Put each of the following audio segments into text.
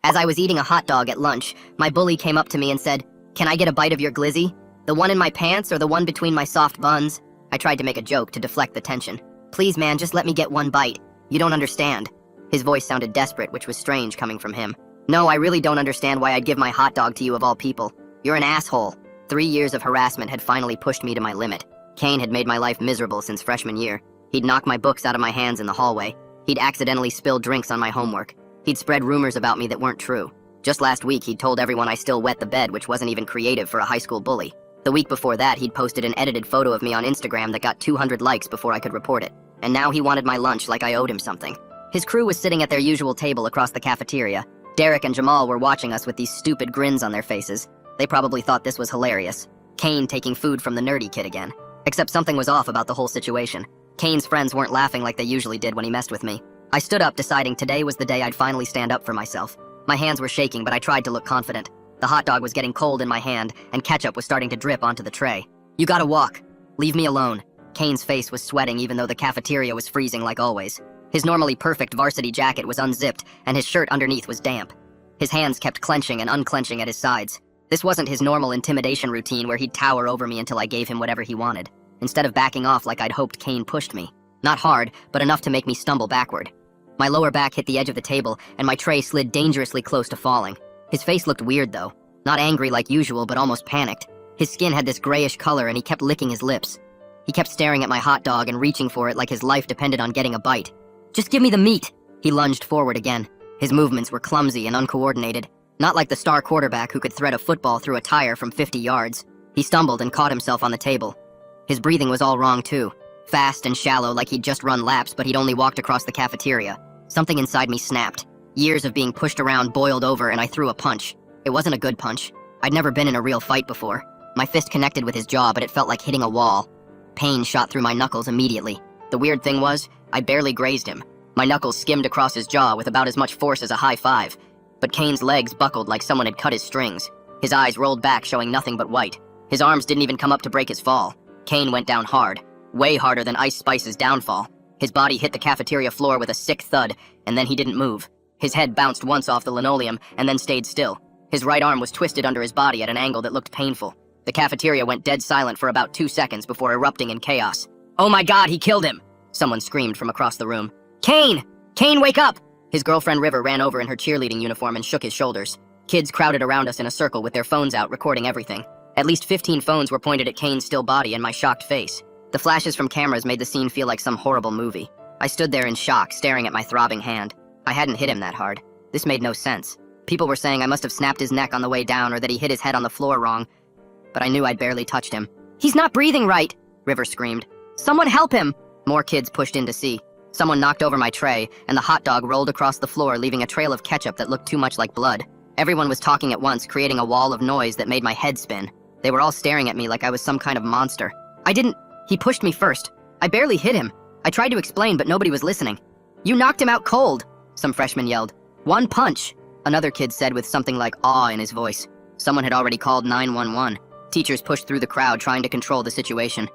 As I was eating a hot dog at lunch, my bully came up to me and said, "Can I get a bite of your glizzy? The one in my pants or the one between my soft buns?" I tried to make a joke to deflect the tension. "Please, man, just let me get one bite. You don't understand." His voice sounded desperate, which was strange coming from him. "No, I really don't understand why I'd give my hot dog to you of all people. You're an asshole." 3 years of harassment had finally pushed me to my limit. Kane had made my life miserable since freshman year. He'd knocked my books out of my hands in the hallway. He'd accidentally spilled drinks on my homework. He'd spread rumors about me that weren't true. Just last week, he'd told everyone I still wet the bed, which wasn't even creative for a high school bully. The week before that, he'd posted an edited photo of me on Instagram that got 200 likes before I could report it. And now he wanted my lunch like I owed him something. His crew was sitting at their usual table across the cafeteria. Derek and Jamal were watching us with these stupid grins on their faces. They probably thought this was hilarious. Kane taking food from the nerdy kid again. Except something was off about the whole situation. Kane's friends weren't laughing like they usually did when he messed with me. I stood up, deciding today was the day I'd finally stand up for myself. My hands were shaking, but I tried to look confident. The hot dog was getting cold in my hand, and ketchup was starting to drip onto the tray. "You gotta walk. Leave me alone." Kane's face was sweating even though the cafeteria was freezing like always. His normally perfect varsity jacket was unzipped, and his shirt underneath was damp. His hands kept clenching and unclenching at his sides. This wasn't his normal intimidation routine where he'd tower over me until I gave him whatever he wanted. Instead of backing off like I'd hoped, Kane pushed me. Not hard, but enough to make me stumble backward. My lower back hit the edge of the table, and my tray slid dangerously close to falling. His face looked weird, though. Not angry like usual, but almost panicked. His skin had this grayish color, and he kept licking his lips. He kept staring at my hot dog and reaching for it like his life depended on getting a bite. "Just give me the meat!" He lunged forward again. His movements were clumsy and uncoordinated. Not like the star quarterback who could thread a football through a tire from 50 yards. He stumbled and caught himself on the table. His breathing was all wrong, too. Fast and shallow, like he'd just run laps, but he'd only walked across the cafeteria. Something inside me snapped. Years of being pushed around boiled over, and I threw a punch. It wasn't a good punch. I'd never been in a real fight before. My fist connected with his jaw, but it felt like hitting a wall. Pain shot through my knuckles immediately. The weird thing was, I barely grazed him. My knuckles skimmed across his jaw with about as much force as a high five. But Kane's legs buckled like someone had cut his strings. His eyes rolled back, showing nothing but white. His arms didn't even come up to break his fall. Kane went down hard. Way harder than Ice Spice's downfall. His body hit the cafeteria floor with a sick thud, and then he didn't move. His head bounced once off the linoleum, and then stayed still. His right arm was twisted under his body at an angle that looked painful. The cafeteria went dead silent for about 2 seconds before erupting in chaos. "Oh my God, he killed him!" Someone screamed from across the room. "Kane! Kane, wake up!" His girlfriend River ran over in her cheerleading uniform and shook his shoulders. Kids crowded around us in a circle with their phones out, recording everything. At least 15 phones were pointed at Kane's still body and my shocked face. The flashes from cameras made the scene feel like some horrible movie. I stood there in shock, staring at my throbbing hand. I hadn't hit him that hard. This made no sense. People were saying I must have snapped his neck on the way down or that he hit his head on the floor wrong. But I knew I'd barely touched him. "He's not breathing right!" River screamed. "Someone help him!" More kids pushed in to see. Someone knocked over my tray, and the hot dog rolled across the floor, leaving a trail of ketchup that looked too much like blood. Everyone was talking at once, creating a wall of noise that made my head spin. They were all staring at me like I was some kind of monster. He pushed me first. I barely hit him. I tried to explain, but nobody was listening. "You knocked him out cold," some freshman yelled. "One punch," another kid said with something like awe in his voice. Someone had already called 911. Teachers pushed through the crowd, trying to control the situation.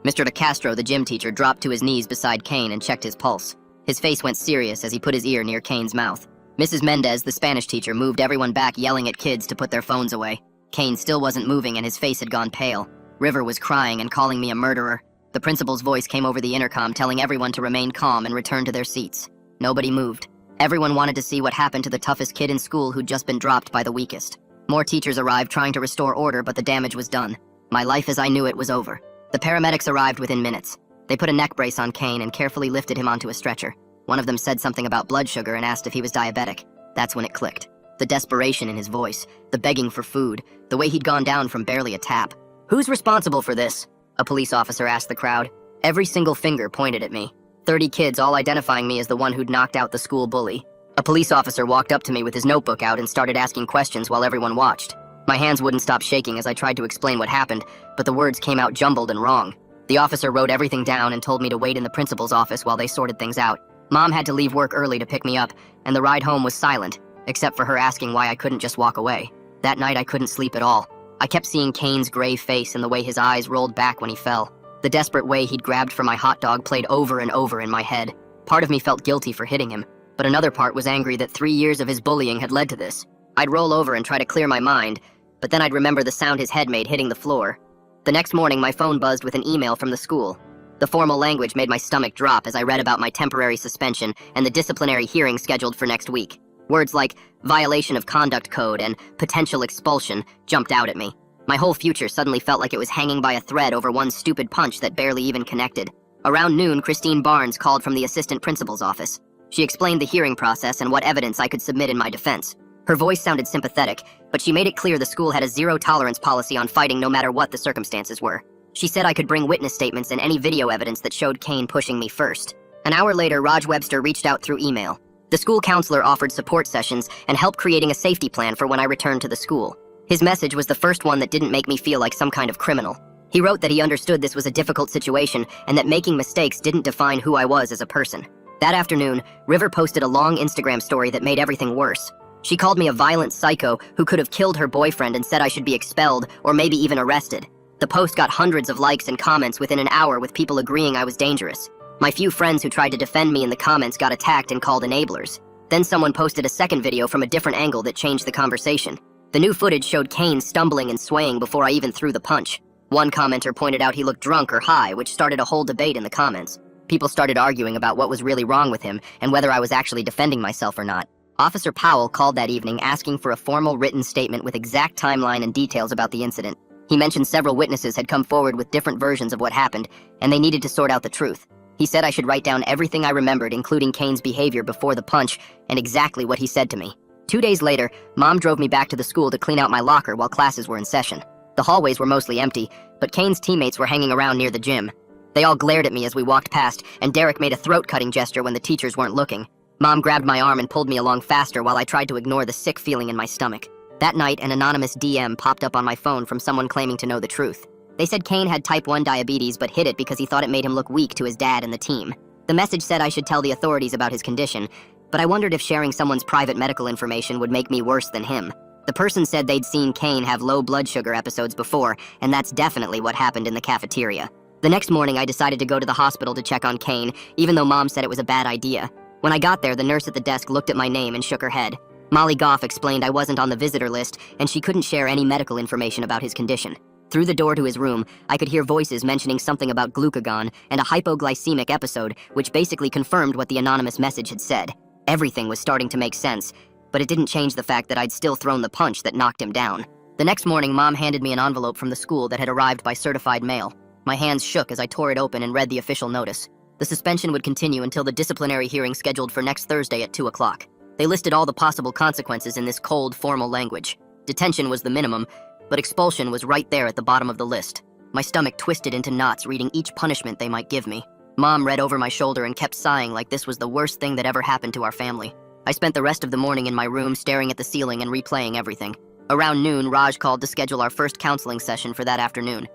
Mr. DeCastro, the gym teacher, dropped to his knees beside Kane and checked his pulse. His face went serious as he put his ear near Kane's mouth. Mrs. Mendez, the Spanish teacher, moved everyone back, yelling at kids to put their phones away. Kane still wasn't moving and his face had gone pale. River was crying and calling me a murderer. The principal's voice came over the intercom, telling everyone to remain calm and return to their seats. Nobody moved. Everyone wanted to see what happened to the toughest kid in school who'd just been dropped by the weakest. More teachers arrived trying to restore order, but the damage was done. My life as I knew it was over. The paramedics arrived within minutes. They put a neck brace on Kane and carefully lifted him onto a stretcher. One of them said something about blood sugar and asked if he was diabetic. That's when it clicked. The desperation in his voice, the begging for food, the way he'd gone down from barely a tap. "Who's responsible for this?" a police officer asked the crowd. Every single finger pointed at me. 30 kids all identifying me as the one who'd knocked out the school bully. A police officer walked up to me with his notebook out and started asking questions while everyone watched. My hands wouldn't stop shaking as I tried to explain what happened, but the words came out jumbled and wrong. The officer wrote everything down and told me to wait in the principal's office while they sorted things out. Mom had to leave work early to pick me up, and the ride home was silent, except for her asking why I couldn't just walk away. That night I couldn't sleep at all. I kept seeing Kane's gray face and the way his eyes rolled back when he fell. The desperate way he'd grabbed for my hot dog played over and over in my head. Part of me felt guilty for hitting him. but another part was angry that 3 years of his bullying had led to this. I'd roll over and try to clear my mind, but then I'd remember the sound his head made hitting the floor. The next morning, my phone buzzed with an email from the school. The formal language made my stomach drop as I read about my temporary suspension and the disciplinary hearing scheduled for next week. Words like violation of conduct code and potential expulsion jumped out at me. My whole future suddenly felt like it was hanging by a thread over one stupid punch that barely even connected. Around noon, Christine Barnes called from the assistant principal's office. She explained the hearing process and what evidence I could submit in my defense. Her voice sounded sympathetic, but she made it clear the school had a zero-tolerance policy on fighting no matter what the circumstances were. She said I could bring witness statements and any video evidence that showed Kane pushing me first. An hour later, Raj Webster reached out through email. The school counselor offered support sessions and help creating a safety plan for when I returned to the school. His message was the first one that didn't make me feel like some kind of criminal. He wrote that he understood this was a difficult situation and that making mistakes didn't define who I was as a person. That afternoon, River posted a long Instagram story that made everything worse. She called me a violent psycho who could have killed her boyfriend and said I should be expelled or maybe even arrested. The post got hundreds of likes and comments within an hour with people agreeing I was dangerous. My few friends who tried to defend me in the comments got attacked and called enablers. Then someone posted a second video from a different angle that changed the conversation. The new footage showed Kane stumbling and swaying before I even threw the punch. One commenter pointed out he looked drunk or high, which started a whole debate in the comments. People started arguing about what was really wrong with him and whether I was actually defending myself or not. Officer Powell called that evening asking for a formal written statement with exact timeline and details about the incident. He mentioned several witnesses had come forward with different versions of what happened, and they needed to sort out the truth. He said I should write down everything I remembered, including Kane's behavior before the punch and exactly what he said to me. 2 days later, Mom drove me back to the school to clean out my locker while classes were in session. The hallways were mostly empty, but Kane's teammates were hanging around near the gym. They all glared at me as we walked past, and Derek made a throat-cutting gesture when the teachers weren't looking. Mom grabbed my arm and pulled me along faster while I tried to ignore the sick feeling in my stomach. That night, an anonymous DM popped up on my phone from someone claiming to know the truth. They said Kane had type 1 diabetes but hid it because he thought it made him look weak to his dad and the team. The message said I should tell the authorities about his condition, but I wondered if sharing someone's private medical information would make me worse than him. The person said they'd seen Kane have low blood sugar episodes before, and that's definitely what happened in the cafeteria. The next morning, I decided to go to the hospital to check on Kane, even though Mom said it was a bad idea. When I got there, the nurse at the desk looked at my name and shook her head. Molly Goff explained I wasn't on the visitor list, and she couldn't share any medical information about his condition. Through the door to his room, I could hear voices mentioning something about glucagon and a hypoglycemic episode, which basically confirmed what the anonymous message had said. Everything was starting to make sense, but it didn't change the fact that I'd still thrown the punch that knocked him down. The next morning, Mom handed me an envelope from the school that had arrived by certified mail. My hands shook as I tore it open and read the official notice. The suspension would continue until the disciplinary hearing scheduled for next Thursday at 2 o'clock. They listed all the possible consequences in this cold, formal language. Detention was the minimum, but expulsion was right there at the bottom of the list. My stomach twisted into knots reading each punishment they might give me. Mom read over my shoulder and kept sighing like this was the worst thing that ever happened to our family. I spent the rest of the morning in my room staring at the ceiling and replaying everything. Around noon, Raj called to schedule our first counseling session for that afternoon.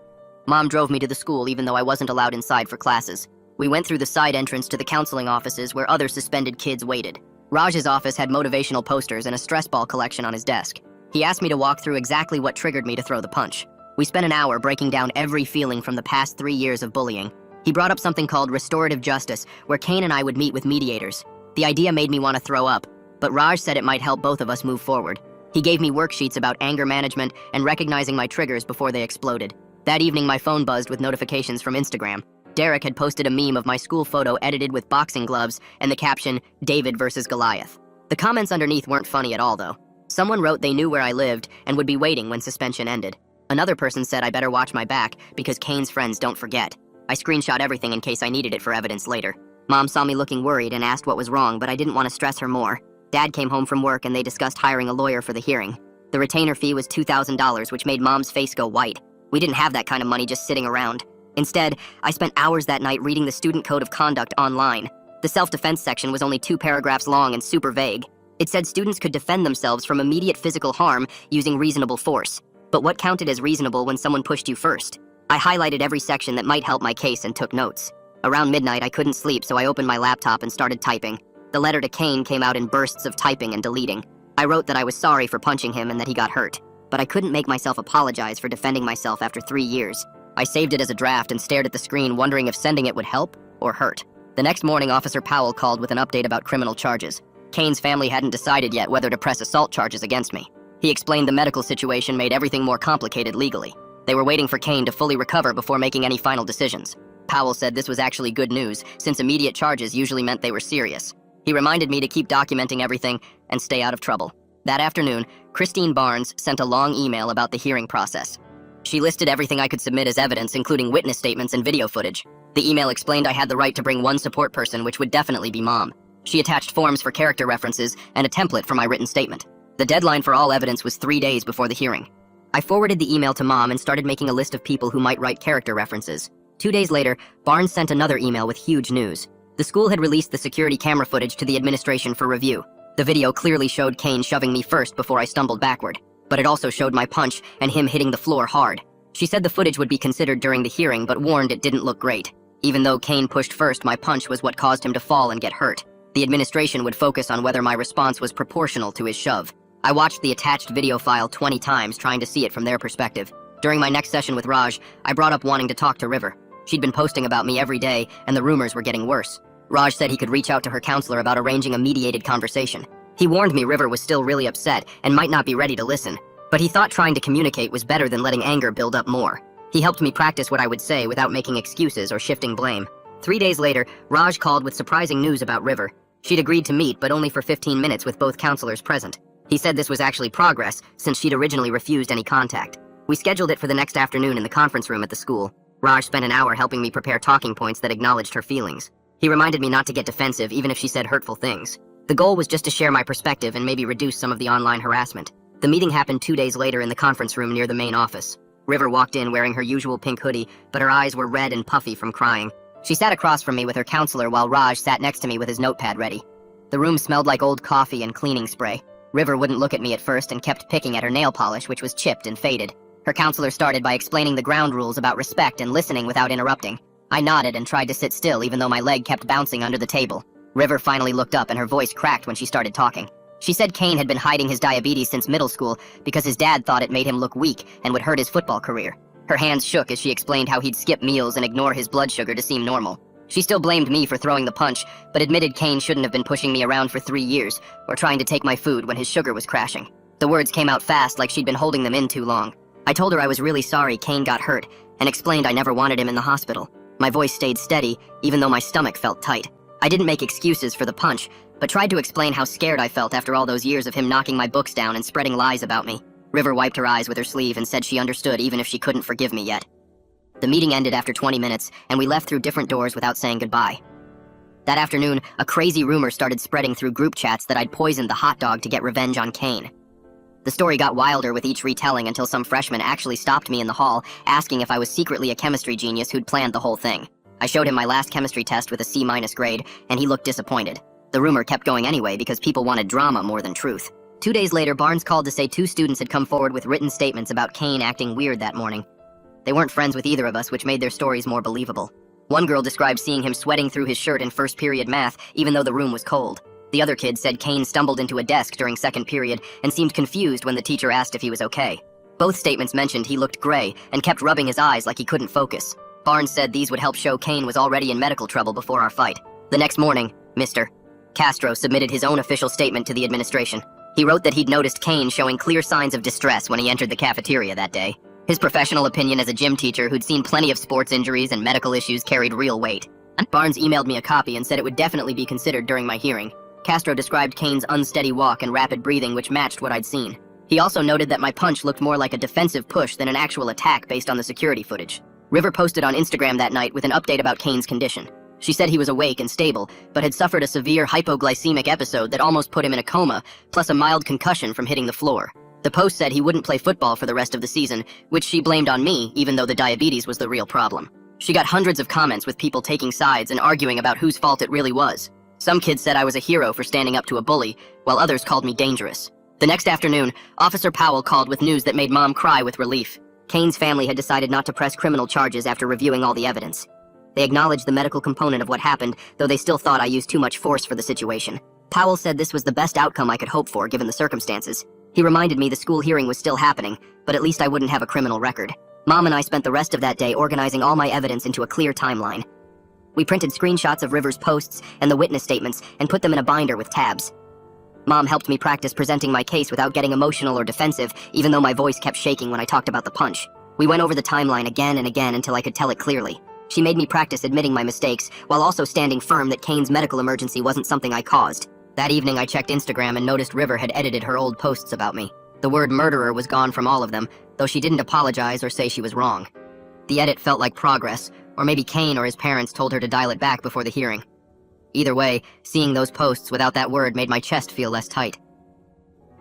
Mom drove me to the school even though I wasn't allowed inside for classes. We went through the side entrance to the counseling offices where other suspended kids waited. Raj's office had motivational posters and a stress ball collection on his desk. He asked me to walk through exactly what triggered me to throw the punch. We spent an hour breaking down every feeling from the past 3 years of bullying. He brought up something called restorative justice, where Kane and I would meet with mediators. The idea made me want to throw up, but Raj said it might help both of us move forward. He gave me worksheets about anger management and recognizing my triggers before they exploded. That evening, my phone buzzed with notifications from Instagram. Derek had posted a meme of my school photo edited with boxing gloves and the caption, "David versus Goliath." The comments underneath weren't funny at all, though. Someone wrote they knew where I lived and would be waiting when suspension ended. Another person said I better watch my back because Kane's friends don't forget. I screenshot everything in case I needed it for evidence later. Mom saw me looking worried and asked what was wrong, but I didn't want to stress her more. Dad came home from work and they discussed hiring a lawyer for the hearing. The retainer fee was $2,000, which made Mom's face go white. We didn't have that kind of money just sitting around. Instead, I spent hours that night reading the Student Code of Conduct online. The self-defense section was only 2 paragraphs long and super vague. It said students could defend themselves from immediate physical harm using reasonable force. But what counted as reasonable when someone pushed you first? I highlighted every section that might help my case and took notes. Around midnight, I couldn't sleep, so I opened my laptop and started typing. The letter to Kane came out in bursts of typing and deleting. I wrote that I was sorry for punching him and that he got hurt, but I couldn't make myself apologize for defending myself after 3 years. I saved it as a draft and stared at the screen, wondering if sending it would help or hurt. The next morning, Officer Powell called with an update about criminal charges. Kane's family hadn't decided yet whether to press assault charges against me. He explained the medical situation made everything more complicated legally. They were waiting for Kane to fully recover before making any final decisions. Powell said this was actually good news, since immediate charges usually meant they were serious. He reminded me to keep documenting everything and stay out of trouble. That afternoon, Christine Barnes sent a long email about the hearing process. She listed everything I could submit as evidence, including witness statements and video footage. The email explained I had the right to bring one support person, which would definitely be Mom. She attached forms for character references and a template for my written statement. The deadline for all evidence was 3 days before the hearing. I forwarded the email to Mom and started making a list of people who might write character references. 2 days later, Barnes sent another email with huge news. The school had released the security camera footage to the administration for review. The video clearly showed Kane shoving me first before I stumbled backward, but it also showed my punch and him hitting the floor hard. She said the footage would be considered during the hearing, but warned it didn't look great. Even though Kane pushed first, my punch was what caused him to fall and get hurt. The administration would focus on whether my response was proportional to his shove. I watched the attached video file 20 times, trying to see it from their perspective. During my next session with Raj, I brought up wanting to talk to River. She'd been posting about me every day, and the rumors were getting worse. Raj said he could reach out to her counselor about arranging a mediated conversation. He warned me River was still really upset and might not be ready to listen, but he thought trying to communicate was better than letting anger build up more. He helped me practice what I would say without making excuses or shifting blame. 3 days later, Raj called with surprising news about River. She'd agreed to meet, but only for 15 minutes with both counselors present. He said this was actually progress, since she'd originally refused any contact. We scheduled it for the next afternoon in the conference room at the school. Raj spent an hour helping me prepare talking points that acknowledged her feelings. He reminded me not to get defensive, even if she said hurtful things. The goal was just to share my perspective and maybe reduce some of the online harassment. The meeting happened 2 days later in the conference room near the main office. River walked in wearing her usual pink hoodie, but her eyes were red and puffy from crying. She sat across from me with her counselor while Raj sat next to me with his notepad ready. The room smelled like old coffee and cleaning spray. River wouldn't look at me at first and kept picking at her nail polish, which was chipped and faded. Her counselor started by explaining the ground rules about respect and listening without interrupting. I nodded and tried to sit still even though my leg kept bouncing under the table. River finally looked up and her voice cracked when she started talking. She said Kane had been hiding his diabetes since middle school because his dad thought it made him look weak and would hurt his football career. Her hands shook as she explained how he'd skip meals and ignore his blood sugar to seem normal. She still blamed me for throwing the punch, but admitted Kane shouldn't have been pushing me around for 3 years or trying to take my food when his sugar was crashing. The words came out fast, like she'd been holding them in too long. I told her I was really sorry Kane got hurt and explained I never wanted him in the hospital. My voice stayed steady, even though my stomach felt tight. I didn't make excuses for the punch, but tried to explain how scared I felt after all those years of him knocking my books down and spreading lies about me. River wiped her eyes with her sleeve and said she understood even if she couldn't forgive me yet. The meeting ended after 20 minutes, and we left through different doors without saying goodbye. That afternoon, a crazy rumor started spreading through group chats that I'd poisoned the hot dog to get revenge on Kane. The story got wilder with each retelling until some freshman actually stopped me in the hall, asking if I was secretly a chemistry genius who'd planned the whole thing. I showed him my last chemistry test with a C- grade, and he looked disappointed. The rumor kept going anyway because people wanted drama more than truth. 2 days later, Barnes called to say 2 students had come forward with written statements about Kane acting weird that morning. They weren't friends with either of us, which made their stories more believable. One girl described seeing him sweating through his shirt in first period math, even though the room was cold. The other kid said Kane stumbled into a desk during second period and seemed confused when the teacher asked if he was okay. Both statements mentioned he looked gray and kept rubbing his eyes like he couldn't focus. Barnes said these would help show Kane was already in medical trouble before our fight. The next morning, Mr. Castro submitted his own official statement to the administration. He wrote that he'd noticed Kane showing clear signs of distress when he entered the cafeteria that day. His professional opinion as a gym teacher who'd seen plenty of sports injuries and medical issues carried real weight. Barnes emailed me a copy and said it would definitely be considered during my hearing. Castro described Kane's unsteady walk and rapid breathing, which matched what I'd seen. He also noted that my punch looked more like a defensive push than an actual attack based on the security footage. River posted on Instagram that night with an update about Kane's condition. She said he was awake and stable, but had suffered a severe hypoglycemic episode that almost put him in a coma, plus a mild concussion from hitting the floor. The post said he wouldn't play football for the rest of the season, which she blamed on me, even though the diabetes was the real problem. She got hundreds of comments with people taking sides and arguing about whose fault it really was. Some kids said I was a hero for standing up to a bully, while others called me dangerous. The next afternoon, Officer Powell called with news that made Mom cry with relief. Kane's family had decided not to press criminal charges after reviewing all the evidence. They acknowledged the medical component of what happened, though they still thought I used too much force for the situation. Powell said this was the best outcome I could hope for given the circumstances. He reminded me the school hearing was still happening, but at least I wouldn't have a criminal record. Mom and I spent the rest of that day organizing all my evidence into a clear timeline. We printed screenshots of River's posts and the witness statements and put them in a binder with tabs. Mom helped me practice presenting my case without getting emotional or defensive, even though my voice kept shaking when I talked about the punch. We went over the timeline again and again until I could tell it clearly. She made me practice admitting my mistakes, while also standing firm that Kane's medical emergency wasn't something I caused. That evening I checked Instagram and noticed River had edited her old posts about me. The word murderer was gone from all of them, though she didn't apologize or say she was wrong. The edit felt like progress, or maybe Kane or his parents told her to dial it back before the hearing. Either way, seeing those posts without that word made my chest feel less tight.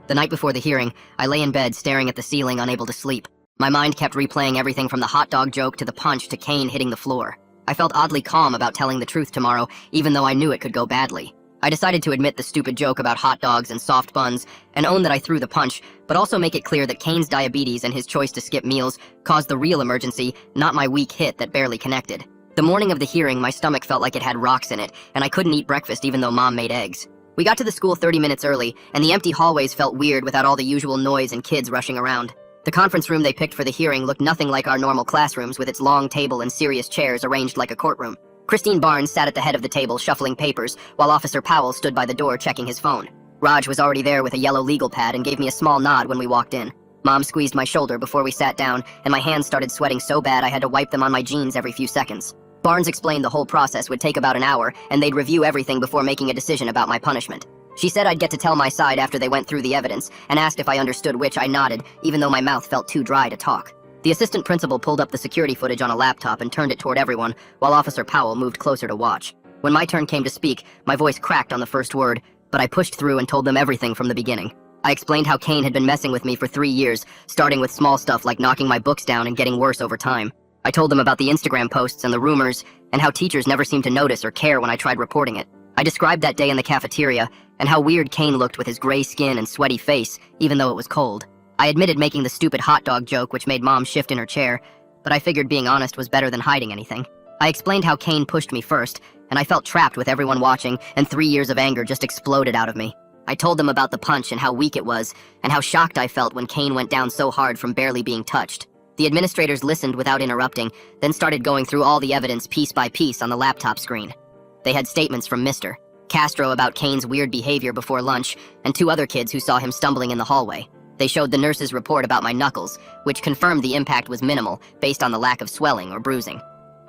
The night before the hearing, I lay in bed staring at the ceiling, unable to sleep. My mind kept replaying everything from the hot dog joke to the punch to Kane hitting the floor. I felt oddly calm about telling the truth tomorrow, even though I knew it could go badly. I decided to admit the stupid joke about hot dogs and soft buns, and own that I threw the punch, but also make it clear that Kane's diabetes and his choice to skip meals caused the real emergency, not my weak hit that barely connected. The morning of the hearing, my stomach felt like it had rocks in it, and I couldn't eat breakfast even though Mom made eggs. We got to the school 30 minutes early, and the empty hallways felt weird without all the usual noise and kids rushing around. The conference room they picked for the hearing looked nothing like our normal classrooms, with its long table and serious chairs arranged like a courtroom. Christine Barnes sat at the head of the table shuffling papers, while Officer Powell stood by the door checking his phone. Raj was already there with a yellow legal pad and gave me a small nod when we walked in. Mom squeezed my shoulder before we sat down, and my hands started sweating so bad I had to wipe them on my jeans every few seconds. Barnes explained the whole process would take about an hour, and they'd review everything before making a decision about my punishment. She said I'd get to tell my side after they went through the evidence, and asked if I understood, which I nodded, even though my mouth felt too dry to talk. The assistant principal pulled up the security footage on a laptop and turned it toward everyone, while Officer Powell moved closer to watch. When my turn came to speak, my voice cracked on the first word, but I pushed through and told them everything from the beginning. I explained how Kane had been messing with me for 3 years, starting with small stuff like knocking my books down and getting worse over time. I told them about the Instagram posts and the rumors, and how teachers never seemed to notice or care when I tried reporting it. I described that day in the cafeteria, and how weird Kane looked with his gray skin and sweaty face, even though it was cold. I admitted making the stupid hot dog joke, which made Mom shift in her chair, but I figured being honest was better than hiding anything. I explained how Kane pushed me first, and I felt trapped with everyone watching, and 3 years of anger just exploded out of me. I told them about the punch and how weak it was, and how shocked I felt when Kane went down so hard from barely being touched. The administrators listened without interrupting, then started going through all the evidence piece by piece on the laptop screen. They had statements from Mr. Castro about Kane's weird behavior before lunch, and 2 other kids who saw him stumbling in the hallway. They showed the nurse's report about my knuckles, which confirmed the impact was minimal, based on the lack of swelling or bruising.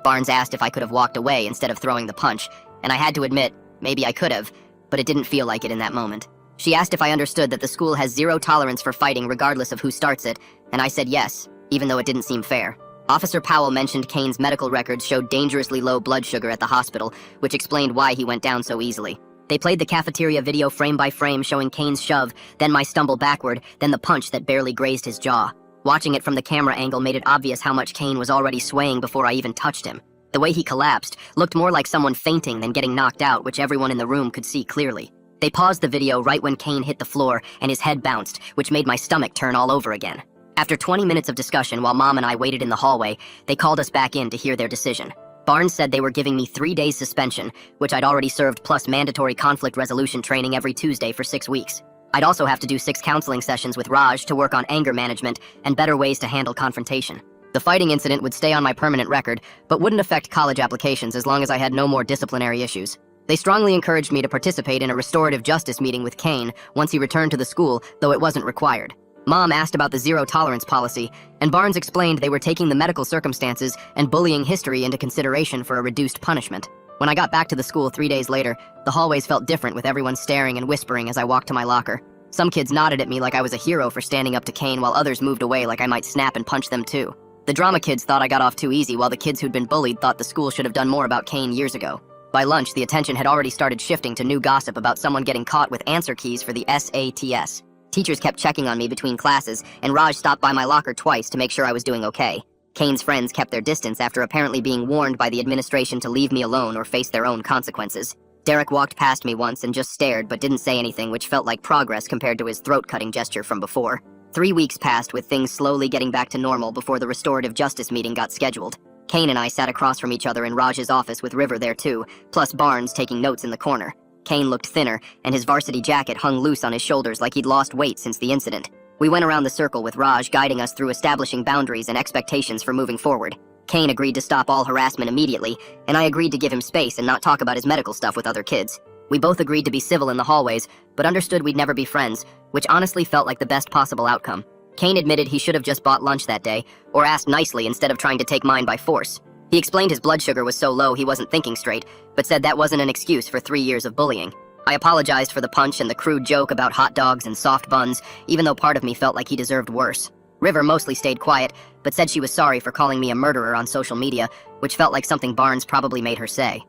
Barnes asked if I could have walked away instead of throwing the punch, and I had to admit, maybe I could have, but it didn't feel like it in that moment. She asked if I understood that the school has 0 tolerance for fighting regardless of who starts it, and I said yes, even though it didn't seem fair. Officer Powell mentioned Kane's medical records showed dangerously low blood sugar at the hospital, which explained why he went down so easily. They played the cafeteria video frame by frame showing Kane's shove, then my stumble backward, then the punch that barely grazed his jaw. Watching it from the camera angle made it obvious how much Kane was already swaying before I even touched him. The way he collapsed looked more like someone fainting than getting knocked out, which everyone in the room could see clearly. They paused the video right when Kane hit the floor and his head bounced, which made my stomach turn all over again. After 20 minutes of discussion while Mom and I waited in the hallway, they called us back in to hear their decision. Barnes said they were giving me 3 days suspension, which I'd already served, plus mandatory conflict resolution training every Tuesday for 6 weeks. I'd also have to do 6 counseling sessions with Raj to work on anger management and better ways to handle confrontation. The fighting incident would stay on my permanent record, but wouldn't affect college applications as long as I had no more disciplinary issues. They strongly encouraged me to participate in a restorative justice meeting with Kane once he returned to the school, though it wasn't required. Mom asked about the 0 tolerance policy, and Barnes explained they were taking the medical circumstances and bullying history into consideration for a reduced punishment. When I got back to the school 3 days later, the hallways felt different, with everyone staring and whispering as I walked to my locker. Some kids nodded at me like I was a hero for standing up to Kane, while others moved away like I might snap and punch them too. The drama kids thought I got off too easy, while the kids who'd been bullied thought the school should have done more about Kane years ago. By lunch, the attention had already started shifting to new gossip about someone getting caught with answer keys for the SATs. Teachers kept checking on me between classes, and Raj stopped by my locker twice to make sure I was doing okay. Kane's friends kept their distance after apparently being warned by the administration to leave me alone or face their own consequences. Derek walked past me once and just stared but didn't say anything, which felt like progress compared to his throat-cutting gesture from before. 3 weeks passed, with things slowly getting back to normal before the restorative justice meeting got scheduled. Kane and I sat across from each other in Raj's office with River there too, plus Barnes taking notes in the corner. Kane looked thinner, and his varsity jacket hung loose on his shoulders like he'd lost weight since the incident. We went around the circle with Raj guiding us through establishing boundaries and expectations for moving forward. Kane agreed to stop all harassment immediately, and I agreed to give him space and not talk about his medical stuff with other kids. We both agreed to be civil in the hallways, but understood we'd never be friends, which honestly felt like the best possible outcome. Kane admitted he should have just bought lunch that day, or asked nicely instead of trying to take mine by force. He explained his blood sugar was so low he wasn't thinking straight, but said that wasn't an excuse for 3 years of bullying. I apologized for the punch and the crude joke about hot dogs and soft buns, even though part of me felt like he deserved worse. River mostly stayed quiet, but said she was sorry for calling me a murderer on social media, which felt like something Barnes probably made her say.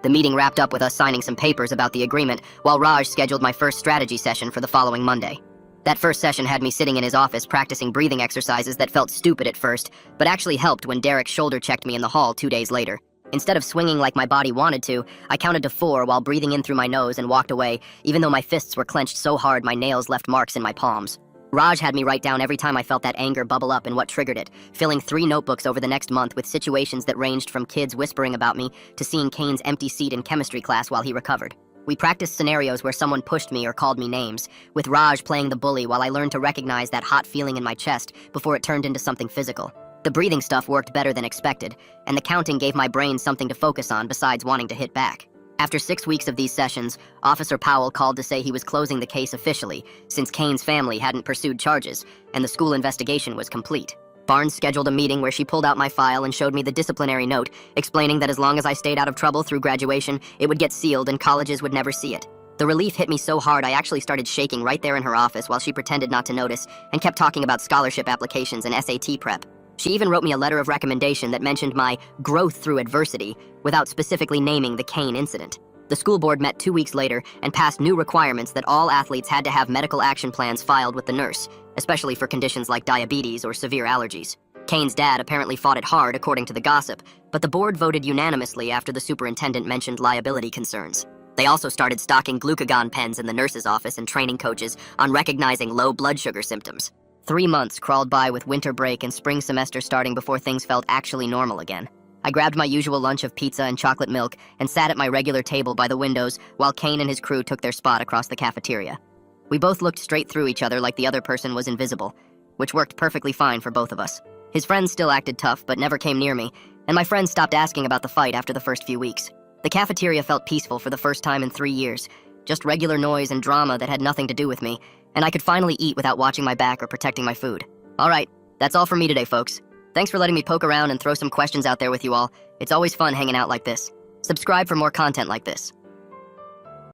The meeting wrapped up with us signing some papers about the agreement, while Raj scheduled my first strategy session for the following Monday. That first session had me sitting in his office practicing breathing exercises that felt stupid at first, but actually helped when Derek shoulder-checked me in the hall 2 days later. Instead of swinging like my body wanted to, I counted to 4 while breathing in through my nose and walked away, even though my fists were clenched so hard my nails left marks in my palms. Raj had me write down every time I felt that anger bubble up and what triggered it, filling 3 notebooks over the next month with situations that ranged from kids whispering about me to seeing Kane's empty seat in chemistry class while he recovered. We practiced scenarios where someone pushed me or called me names, with Raj playing the bully while I learned to recognize that hot feeling in my chest before it turned into something physical. The breathing stuff worked better than expected, and the counting gave my brain something to focus on besides wanting to hit back. After 6 weeks of these sessions, Officer Powell called to say he was closing the case officially, since Kane's family hadn't pursued charges, and the school investigation was complete. Barnes scheduled a meeting where she pulled out my file and showed me the disciplinary note, explaining that as long as I stayed out of trouble through graduation, it would get sealed and colleges would never see it. The relief hit me so hard I actually started shaking right there in her office while she pretended not to notice and kept talking about scholarship applications and SAT prep. She even wrote me a letter of recommendation that mentioned my growth through adversity without specifically naming the Kane incident. The school board met 2 weeks later and passed new requirements that all athletes had to have medical action plans filed with the nurse, especially for conditions like diabetes or severe allergies. Kane's dad apparently fought it hard according to the gossip, but the board voted unanimously after the superintendent mentioned liability concerns. They also started stocking glucagon pens in the nurse's office and training coaches on recognizing low blood sugar symptoms. 3 months crawled by with winter break and spring semester starting before things felt actually normal again. I grabbed my usual lunch of pizza and chocolate milk and sat at my regular table by the windows while Kane and his crew took their spot across the cafeteria. We both looked straight through each other like the other person was invisible, which worked perfectly fine for both of us. His friends still acted tough but never came near me, and my friends stopped asking about the fight after the first few weeks. The cafeteria felt peaceful for the first time in 3 years, just regular noise and drama that had nothing to do with me, and I could finally eat without watching my back or protecting my food. All right, that's all for me today, folks. Thanks for letting me poke around and throw some questions out there with you all. It's always fun hanging out like this. Subscribe for more content like this.